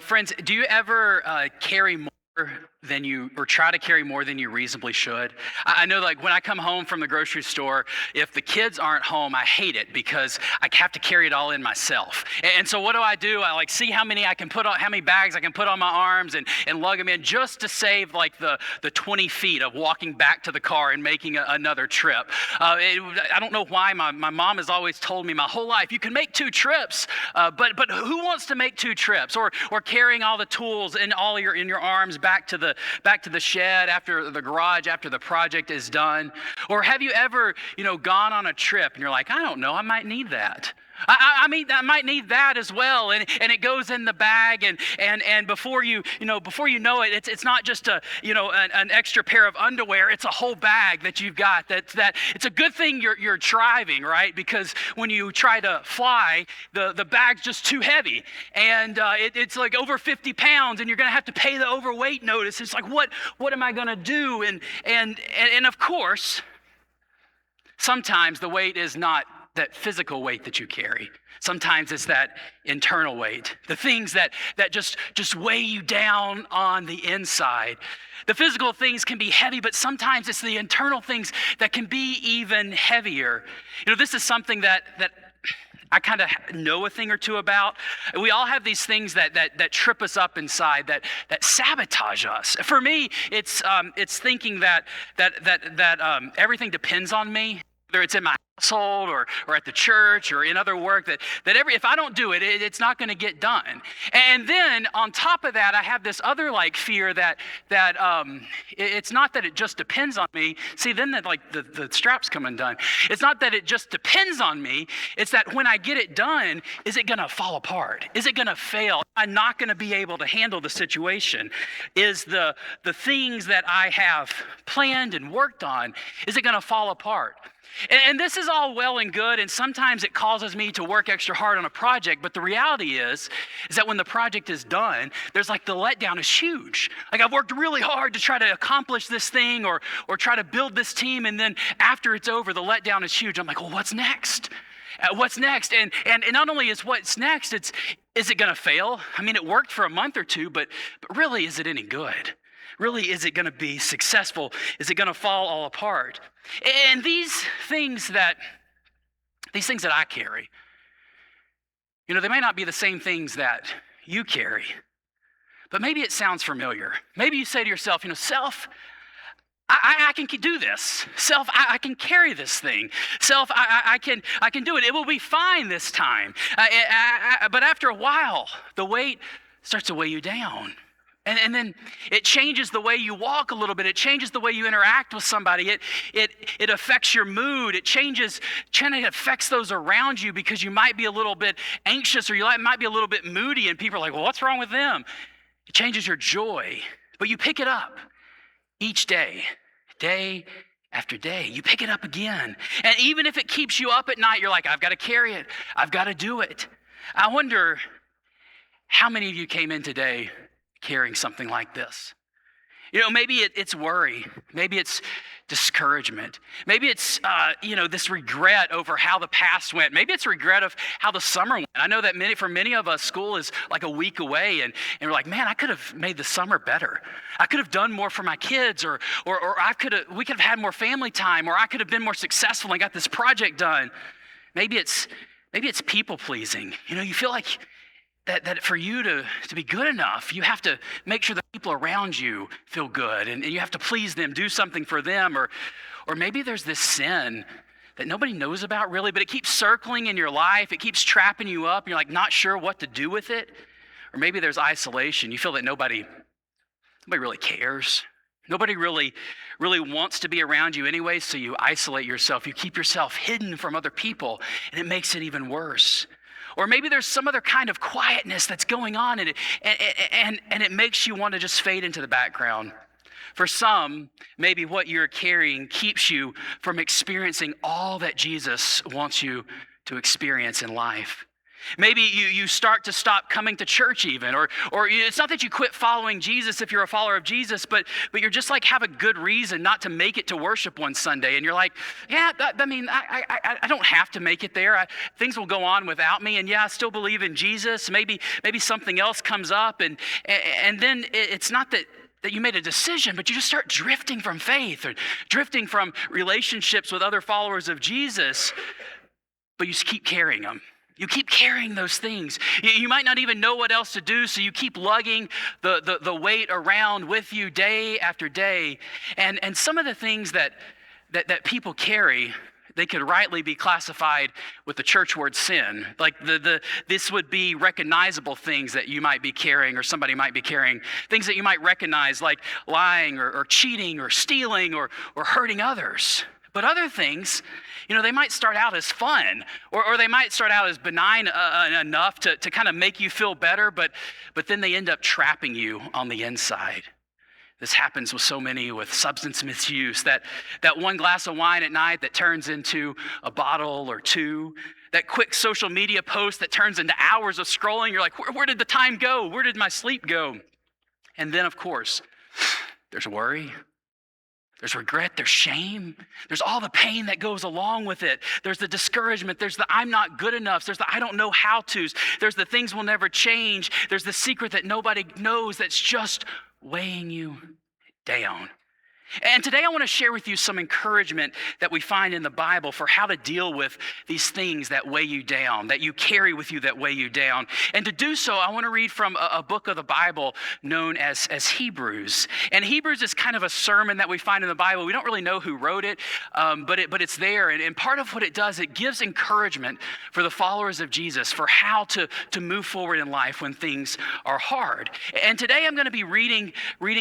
Friends, do you ever carry more than you, or try to carry more than you reasonably should? I know, like, when I come home from the grocery store, if the kids aren't home, I hate it because I have to carry it all in myself. And so what do? I like see how many bags I can put on my arms and lug them in just to save like the 20 feet of walking back to the car and making another trip. I don't know why my mom has always told me my whole life, you can make 2 trips, but who wants to make 2 trips? Or carrying all the tools in your arms back to the shed after the garage after the project is done? Or have you ever, gone on a trip and you're like, I don't know, I might need that. I might need that as well, and it goes in the bag, and before you know it, it's not just an extra pair of underwear. It's a whole bag that you've got. That it's a good thing you're driving, right? Because when you try to fly, the bag's just too heavy, and it's like over 50 pounds, and you're going to have to pay the overweight notice. It's like what am I going to do? And of course, sometimes the weight is not that physical weight that you carry. Sometimes it's that internal weight, the things that just weigh you down on the inside. The physical things can be heavy, but sometimes it's the internal things that can be even heavier. This is something that I kind of know a thing or two about. We all have these things that trip us up inside, that sabotage us. For me, it's thinking that everything depends on me, whether it's in my household or at the church or in other work, that if I don't do it, it's not going to get done. And then on top of that, I have this other fear that it's not that it just depends on me. See, then the straps come undone. It's not that it just depends on me. It's that when I get it done, is it going to fall apart? Is it going to fail? Am I not going to be able to handle the situation? Is the things that I have planned and worked on, is it going to fall apart? And this is all well and good, and sometimes it causes me to work extra hard on a project, but the reality is that when the project is done, there's the letdown is huge. I've worked really hard to try to accomplish this thing or try to build this team, and then after it's over, the letdown is huge. I'm like, well, what's next? What's next? And not only is what's next, is it going to fail? It worked for a month or two, but really, is it any good? Really, is it going to be successful? Is it going to fall all apart? And these things that I carry, they may not be the same things that you carry, but maybe it sounds familiar. Maybe you say to yourself, Self, I can do this. Self, I can carry this thing. Self, I can do it. It will be fine this time. But after a while, the weight starts to weigh you down. And then it changes the way you walk a little bit. It changes the way you interact with somebody. It affects your mood. It affects those around you because you might be a little bit anxious or you might be a little bit moody, and people are like, well, what's wrong with them? It changes your joy. But you pick it up each day after day. You pick it up again. And even if it keeps you up at night, you're like, I've got to carry it. I've got to do it. I wonder how many of you came in today carrying something like this. Maybe it's worry. Maybe it's discouragement. Maybe it's, this regret over how the past went. Maybe it's regret of how the summer went. I know that for many of us, school is like a week away, and we're like, man, I could have made the summer better. I could have done more for my kids, or we could have had more family time, or I could have been more successful and got this project done. Maybe it's people pleasing. You feel like that for you to be good enough, you have to make sure the people around you feel good, and you have to please them, do something for them, or maybe there's this sin that nobody knows about really, but it keeps circling in your life. It keeps trapping you up. You're not sure what to do with it. Or maybe there's isolation. You feel that nobody really cares. Nobody really wants to be around you anyway, so you isolate yourself. You keep yourself hidden from other people, and it makes it even worse. Or maybe there's some other kind of quietness that's going on, and it makes you want to just fade into the background. For some, maybe what you're carrying keeps you from experiencing all that Jesus wants you to experience in life. Maybe you start to stop coming to church even, or it's not that you quit following Jesus if you're a follower of Jesus, but you're just like have a good reason not to make it to worship one Sunday. And you're like, yeah, I don't have to make it there. Things will go on without me. And yeah, I still believe in Jesus. Maybe something else comes up. And then it's not that you made a decision, but you just start drifting from faith or drifting from relationships with other followers of Jesus, but you just keep carrying them. You keep carrying those things. You might not even know what else to do, so you keep lugging the weight around with you day after day. And some of the things that people carry, they could rightly be classified with the church word sin. Like this would be recognizable things that you might be carrying or somebody might be carrying. Things that you might recognize like lying or cheating or stealing or hurting others. But other things, they might start out as fun or they might start out as benign enough to kind of make you feel better, but then they end up trapping you on the inside. This happens with so many with substance misuse, that one glass of wine at night that turns into a bottle or two, that quick social media post that turns into hours of scrolling. You're like, where did the time go? Where did my sleep go? And then, of course, there's worry. There's regret, there's shame, there's all the pain that goes along with it. There's the discouragement, there's the I'm not good enough, there's the I don't know how to's, there's the things will never change, there's the secret that nobody knows that's just weighing you down. And today I want to share with you some encouragement that we find in the Bible for how to deal with these things that weigh you down, that you carry with you that weigh you down. And to do so, I want to read from a book of the Bible known as Hebrews. And Hebrews is kind of a sermon that we find in the Bible. We don't really know who wrote it, but it's there. And part of what it does, it gives encouragement for the followers of Jesus for how to move forward in life when things are hard. And today I'm going to be reading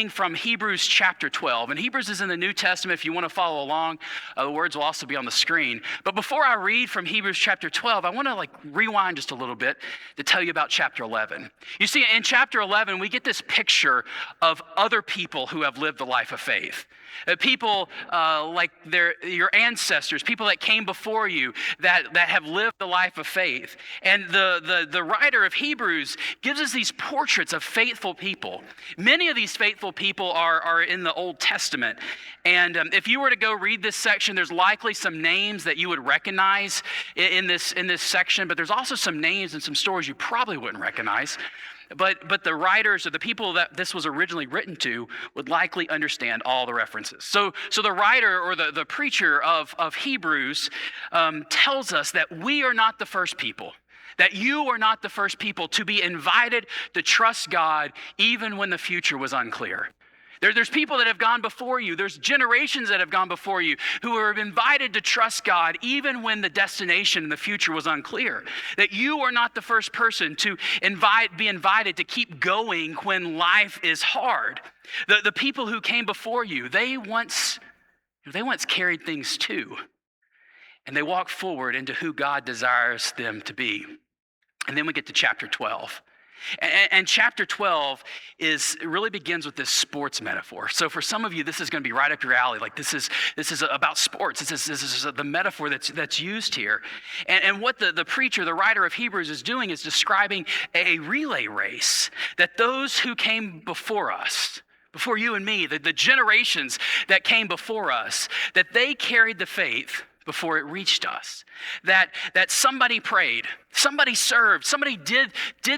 from Hebrews chapter 12. And Hebrews is in the New Testament. If you want to follow along, the words will also be on the screen. But before I read from Hebrews chapter 12, I want to rewind just a little bit to tell you about chapter 11. You see, in chapter 11, we get this picture of other people who have lived the life of faith. People like your ancestors, people that came before you that have lived the life of faith. And the writer of Hebrews gives us these portraits of faithful people. Many of these faithful people are in the Old Testament. And if you were to go read this section, there's likely some names that you would recognize in this section, but there's also some names and some stories you probably wouldn't recognize. But the writers or the people that this was originally written to would likely understand all the references. So the writer or the preacher of Hebrews tells us that we are not the first people, that you are not the first people to be invited to trust God even when the future was unclear. There's people that have gone before you. There's generations that have gone before you who are invited to trust God even when the destination in the future was unclear. That you are not the first person to be invited to keep going when life is hard. The people who came before you, they once carried things too. And they walked forward into who God desires them to be. And then we get to chapter 12. And chapter 12 really begins with this sports metaphor. So for some of you, this is going to be right up your alley. Like this is about sports. This is the metaphor that's used here. And what the preacher, the writer of Hebrews is doing is describing a relay race that those who came before us, before you and me, the generations that came before us, that they carried the faith before it reached us. That somebody prayed, somebody served, somebody did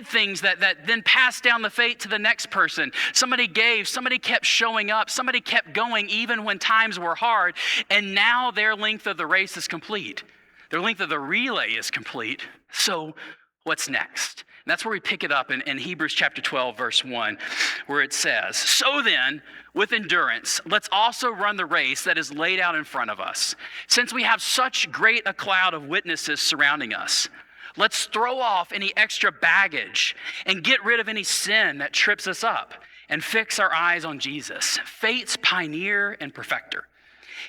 things that then passed down the faith to the next person. Somebody gave, somebody kept showing up, somebody kept going even when times were hard, and now their length of the race is complete. Their length of the relay is complete. So what's next? And that's where we pick it up in Hebrews chapter 12, verse 1, where it says, "So then, with endurance, let's also run the race that is laid out in front of us. Since we have such great a cloud of witnesses surrounding us, let's throw off any extra baggage and get rid of any sin that trips us up and fix our eyes on Jesus, faith's pioneer and perfecter.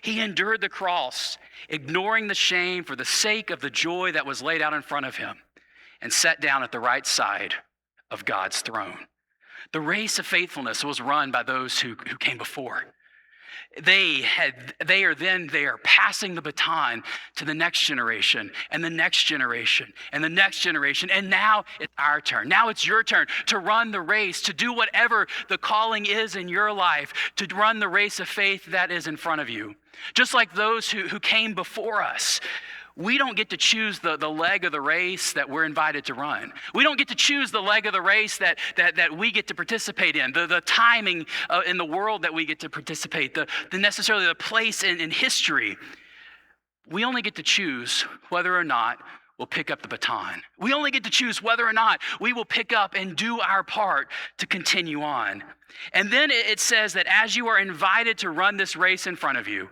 He endured the cross, ignoring the shame for the sake of the joy that was laid out in front of him, and sat down at the right side of God's throne." The race of faithfulness was run by those who came before. They are passing the baton to the next generation and the next generation and the next generation. And now it's our turn. Now it's your turn to run the race, to do whatever the calling is in your life, to run the race of faith that is in front of you. Just like those who came before us. We don't get to choose the leg of the race that we're invited to run. We don't get to choose the leg of the race that we get to participate in, the timing in the world that we get to participate, the necessarily the place in history. We only get to choose whether or not we'll pick up the baton. We only get to choose whether or not we will pick up and do our part to continue on. And then it says that as you are invited to run this race in front of you,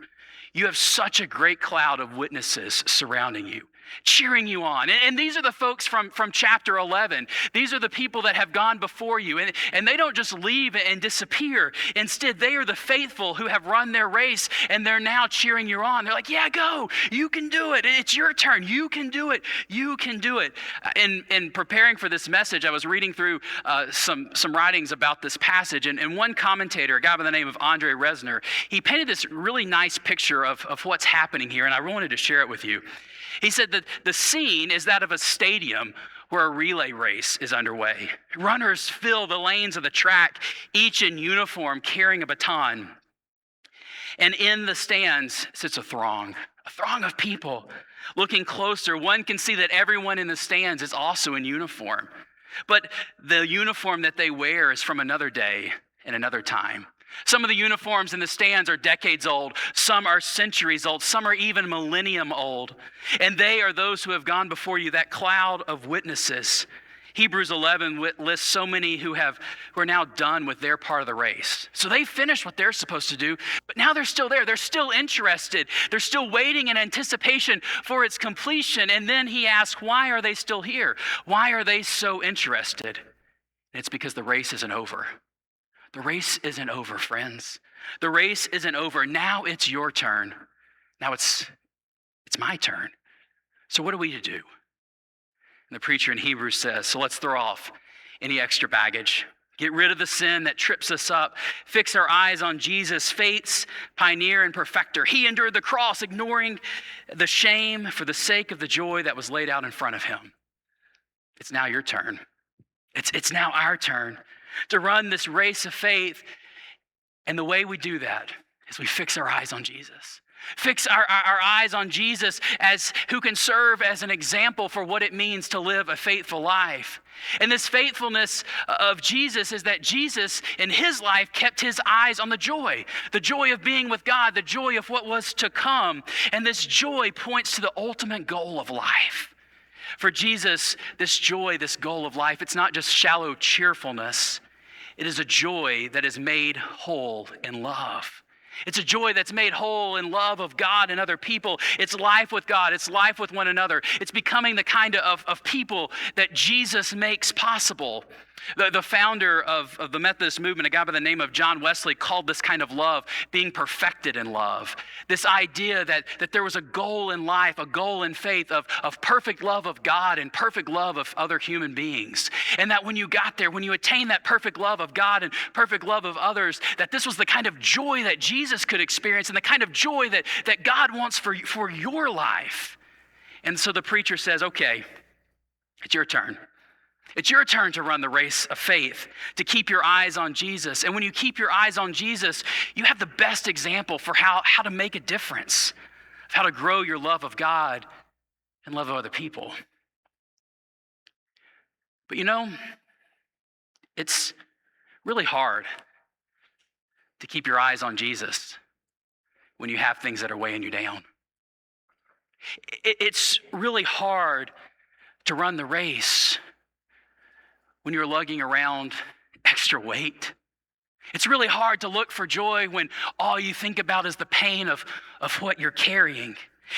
you have such a great cloud of witnesses surrounding you, cheering you on. And these are the folks from chapter 11. These are the people that have gone before you. And they don't just leave and disappear. Instead, they are the faithful who have run their race, and they're now cheering you on. They're like, yeah, go. You can do it. It's your turn. You can do it. You can do it. In preparing for this message, I was reading through some writings about this passage. And one commentator, a guy by the name of Andre Resner, he painted this really nice picture of what's happening here. And I wanted to share it with you. He said that the scene is that of a stadium where a relay race is underway. Runners fill the lanes of the track, each in uniform, carrying a baton. And in the stands sits a throng of people. Looking closer, one can see that everyone in the stands is also in uniform. But the uniform that they wear is from another day and another time. Some of the uniforms in the stands are decades old. Some are centuries old. Some are even millennium old. And they are those who have gone before you, that cloud of witnesses. Hebrews 11 lists so many who are now done with their part of the race. So they finished what they're supposed to do, but now they're still there. They're still interested. They're still waiting in anticipation for its completion. And then he asks, why are they still here? Why are they so interested? And it's because the race isn't over. The race isn't over, friends. The race isn't over. Now it's your turn. Now it's my turn. So what are we to do? And the preacher in Hebrews says, so let's throw off any extra baggage. Get rid of the sin that trips us up. Fix our eyes on Jesus, faith's pioneer and perfecter. He endured the cross, ignoring the shame for the sake of the joy that was laid out in front of him. It's now your turn. It's now our turn to run this race of faith. And the way we do that is we fix our eyes on Jesus. Fix our eyes on Jesus as who can serve as an example for what it means to live a faithful life. And this faithfulness of Jesus is that Jesus in his life kept his eyes on the joy of being with God, the joy of what was to come. And this joy points to the ultimate goal of life. For Jesus, this joy, this goal of life, it's not just shallow cheerfulness. It is a joy that is made whole in love. It's a joy that's made whole in love of God and other people. It's life with God. It's life with one another. It's becoming the kind of people that Jesus makes possible. The founder of the Methodist movement, a guy by the name of John Wesley, called this kind of love being perfected in love. This idea that there was a goal in life, a goal in faith of perfect love of God and perfect love of other human beings. And that when you got there, when you attained that perfect love of God and perfect love of others, that this was the kind of joy that Jesus could experience and the kind of joy that God wants for your life. And so the preacher says, okay, it's your turn. It's your turn to run the race of faith, to keep your eyes on Jesus. And when you keep your eyes on Jesus, you have the best example for how to make a difference, of how to grow your love of God and love of other people. But it's really hard to keep your eyes on Jesus when you have things that are weighing you down. It's really hard to run the race when you're lugging around extra weight. It's really hard to look for joy when all you think about is the pain of what you're carrying.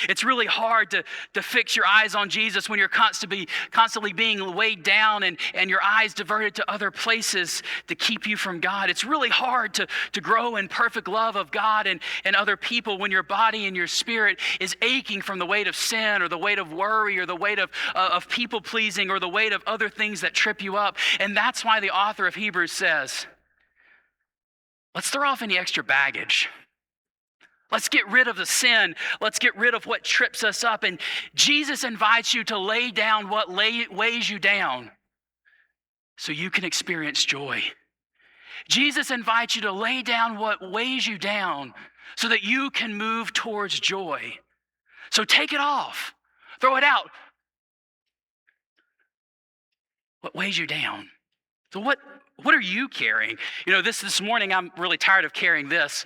It's really hard to fix your eyes on Jesus when you're constantly being weighed down and your eyes diverted to other places to keep you from God. It's really hard to grow in perfect love of God and other people when your body and your spirit is aching from the weight of sin or the weight of worry or the weight of people pleasing or the weight of other things that trip you up. And that's why the author of Hebrews says, let's throw off any extra baggage. Let's get rid of the sin. Let's get rid of what trips us up. And Jesus invites you to lay down what weighs you down so you can experience joy. Jesus invites you to lay down what weighs you down so that you can move towards joy. So take it off. Throw it out. What weighs you down? So what are you carrying? This morning I'm really tired of carrying this.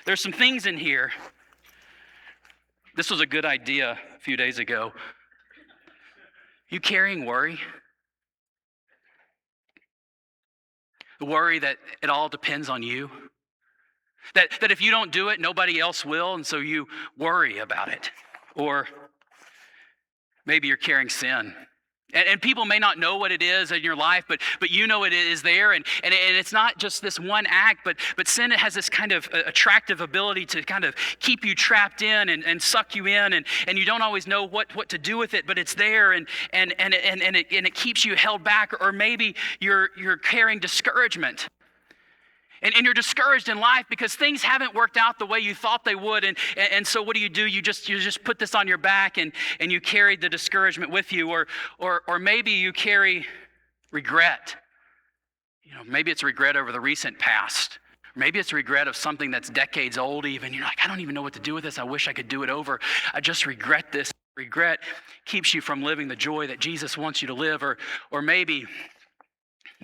There's some things in here. This was a good idea a few days ago. You carrying worry? The worry that it all depends on you? That if you don't do it, nobody else will, and so you worry about it. Or maybe you're carrying sin. And people may not know what it is in your life, but you know it is there. And it's not just this one act, but sin has this kind of attractive ability to kind of keep you trapped in and suck you in. And you don't always know what to do with it, but it's there and it keeps you held back. Or maybe you're carrying discouragement. And you're discouraged in life because things haven't worked out the way you thought they would. And so what do? You just put this on your back and you carry the discouragement with you. Or maybe you carry regret. Maybe it's regret over the recent past. Maybe it's regret of something that's decades old even. You're like, I don't even know what to do with this. I wish I could do it over. I just regret this. Regret keeps you from living the joy that Jesus wants you to live. Or maybe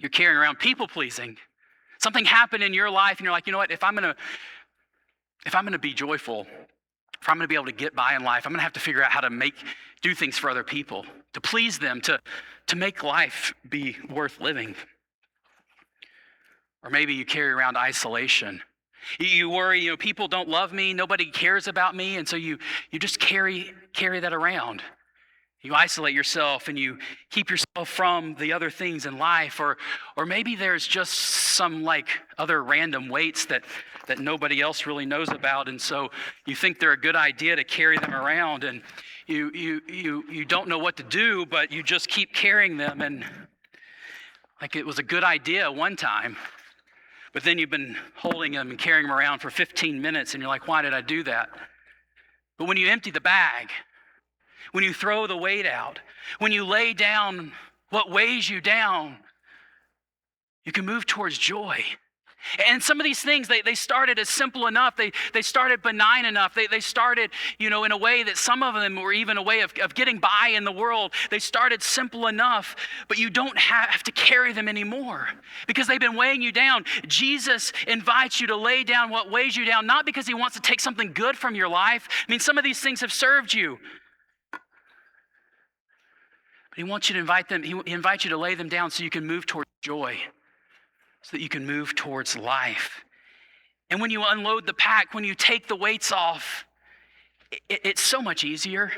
you're carrying around people pleasing. Something happened in your life and you're like, you know what, if I'm gonna be joyful, if I'm gonna be able to get by in life, I'm gonna have to figure out how to do things for other people, to please them, to make life be worth living. Or maybe you carry around isolation. You worry, people don't love me, nobody cares about me, and so you just carry that around. You isolate yourself and you keep yourself from the other things in life. Or maybe there's just some other random weights that nobody else really knows about. And so you think they're a good idea to carry them around and you don't know what to do, but you just keep carrying them. And it was a good idea one time, but then you've been holding them and carrying them around for 15 minutes and you're like, why did I do that? But when you empty the bag, when you throw the weight out, when you lay down what weighs you down, you can move towards joy. And some of these things, they started as simple enough. They started benign enough. They started, in a way that some of them were even a way of getting by in the world. They started simple enough, but you don't have to carry them anymore because they've been weighing you down. Jesus invites you to lay down what weighs you down, not because he wants to take something good from your life. Some of these things have served you. But he wants you to invite them, he invites you to lay them down so you can move towards joy, so that you can move towards life. And when you unload the pack, when you take the weights off, it's so much easier.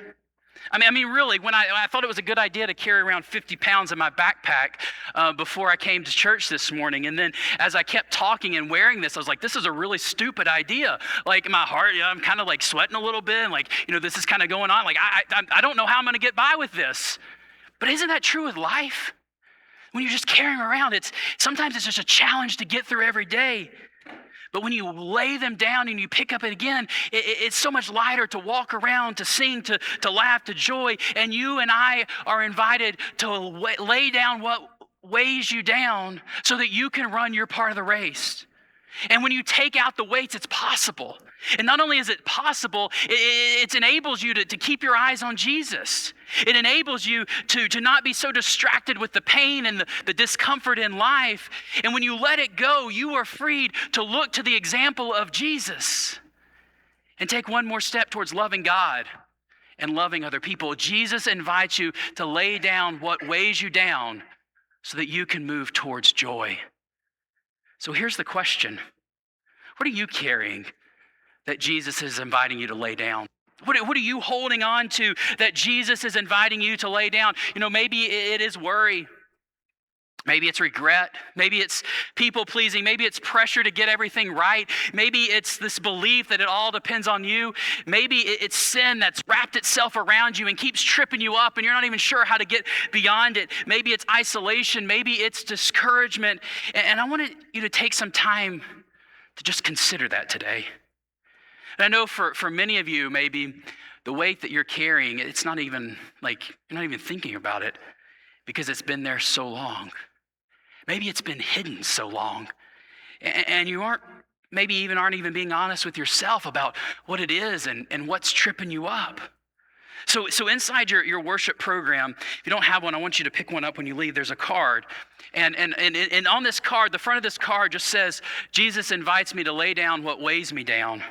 Really, when I thought it was a good idea to carry around 50 pounds in my backpack before I came to church this morning. And then as I kept talking and wearing this, I was like, this is a really stupid idea. In my heart, I'm kind of sweating a little bit. And this is kind of going on. I don't know how I'm going to get by with this. But isn't that true with life? When you're just carrying around, sometimes it's just a challenge to get through every day. But when you lay them down and you pick up it again, it's so much lighter to walk around, to sing, to laugh, to joy. And you and I are invited to lay down what weighs you down so that you can run your part of the race. And when you take out the weights, it's possible. And not only is it possible, it enables you to keep your eyes on Jesus. It enables you to not be so distracted with the pain and the discomfort in life. And when you let it go, you are freed to look to the example of Jesus and take one more step towards loving God and loving other people. Jesus invites you to lay down what weighs you down so that you can move towards joy. So here's the question. What are you carrying that Jesus is inviting you to lay down? What are you holding on to that Jesus is inviting you to lay down? Maybe it is worry. Maybe it's regret. Maybe it's people pleasing. Maybe it's pressure to get everything right. Maybe it's this belief that it all depends on you. Maybe it's sin that's wrapped itself around you and keeps tripping you up and you're not even sure how to get beyond it. Maybe it's isolation. Maybe it's discouragement. And I wanted you to take some time to just consider that today. And I know for many of you, maybe the weight that you're carrying, it's not even like, you're not even thinking about it because it's been there so long. Maybe it's been hidden so long. And you aren't even being honest with yourself about what it is and what's tripping you up. So inside your worship program, if you don't have one, I want you to pick one up when you leave. There's a card. And on this card, the front of this card just says, Jesus invites me to lay down what weighs me down.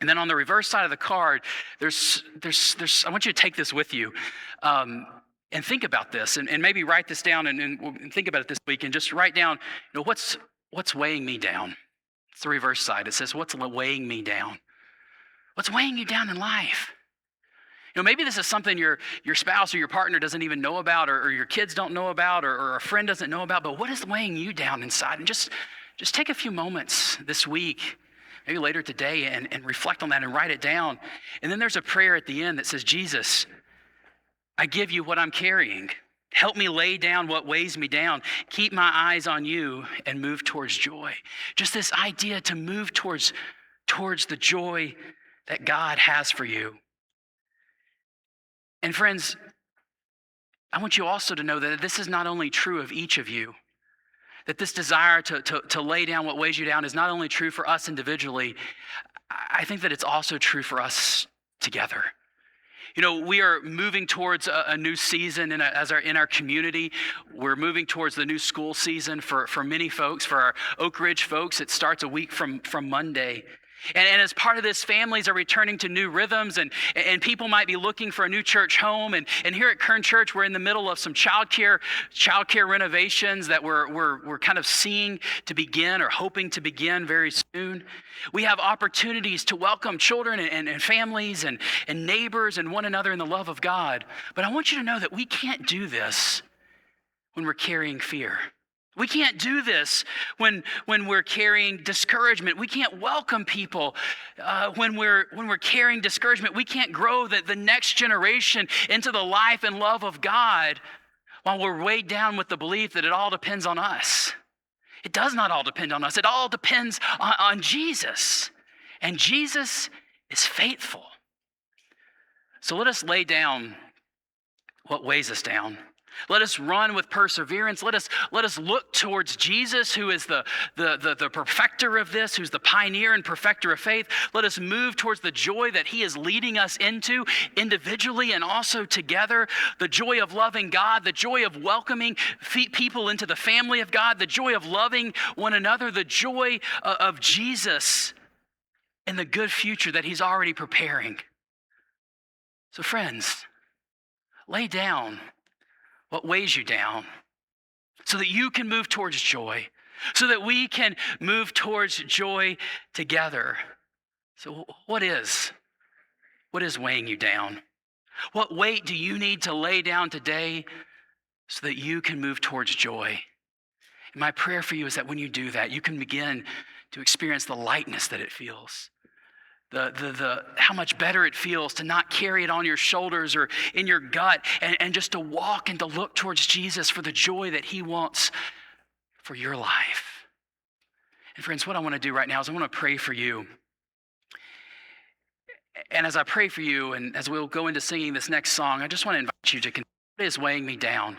And then on the reverse side of the card, there's I want you to take this with you and think about this and maybe write this down and think about it this week and just write down, what's weighing me down? It's the reverse side. It says, what's weighing me down? What's weighing you down in life? Maybe this is something your spouse or your partner doesn't even know about or your kids don't know about or a friend doesn't know about, but what is weighing you down inside? And just take a few moments this week, maybe later today, and reflect on that and write it down. And then there's a prayer at the end that says, Jesus, I give you what I'm carrying. Help me lay down what weighs me down. Keep my eyes on you and move towards joy. Just this idea to move towards the joy that God has for you. And friends, I want you also to know that this is not only true of each of you, that this desire to lay down what weighs you down is not only true for us individually, I think that it's also true for us together. We are moving towards a new season in our community. We're moving towards the new school season for many folks. For our Oak Ridge folks, it starts a week from Monday. And as part of this, families are returning to new rhythms, and people might be looking for a new church home. And here at Kern Church, we're in the middle of some childcare renovations that we're kind of seeing to begin or hoping to begin very soon. We have opportunities to welcome children and families and neighbors and one another in the love of God. But I want you to know that we can't do this when we're carrying fear. We can't do this when we're carrying discouragement. We can't welcome people when we're carrying discouragement. We can't grow the next generation into the life and love of God while we're weighed down with the belief that it all depends on us. It does not all depend on us. It all depends on Jesus. And Jesus is faithful. So let us lay down what weighs us down. Let us run with perseverance. Let us look towards Jesus, who is the perfecter of this, who's the pioneer and perfecter of faith. Let us move towards the joy that he is leading us into individually and also together. The joy of loving God, the joy of welcoming people into the family of God, the joy of loving one another, the joy of Jesus and the good future that he's already preparing. So friends, lay down what weighs you down so that you can move towards joy, so that we can move towards joy together. So what is weighing you down? What weight do you need to lay down today so that you can move towards joy? And my prayer for you is that when you do that, you can begin to experience the lightness that it feels. How much better it feels to not carry it on your shoulders or in your gut and just to walk and to look towards Jesus for the joy that he wants for your life. And friends, what I want to do right now is I want to pray for you. And as I pray for you and as we'll go into singing this next song, I just want to invite you to consider what is weighing me down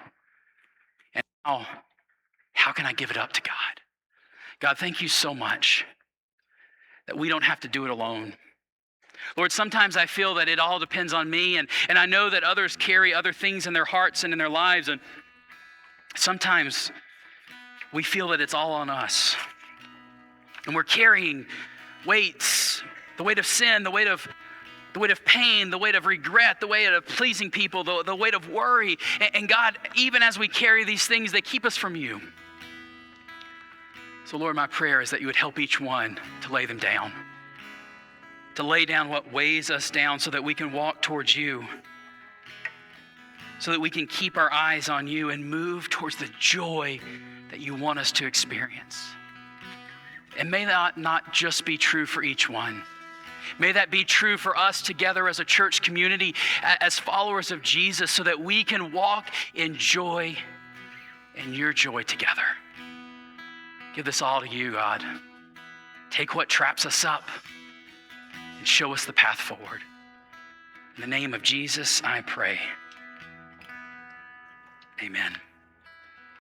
and how can I give it up to God? God, thank you so much that we don't have to do it alone. Lord, sometimes I feel that it all depends on me, and I know that others carry other things in their hearts and in their lives, and sometimes we feel that it's all on us. And we're carrying weights, the weight of sin, the weight of pain, the weight of regret, the weight of pleasing people, the weight of worry. And God, even as we carry these things, they keep us from you. So Lord, my prayer is that you would help each one to lay them down, to lay down what weighs us down so that we can walk towards you, so that we can keep our eyes on you and move towards the joy that you want us to experience. And may that not just be true for each one. May that be true for us together as a church community, as followers of Jesus, so that we can walk in joy and your joy together. Give this all to you, God. take what traps us up and show us the path forward. In the name of Jesus, I pray. Amen.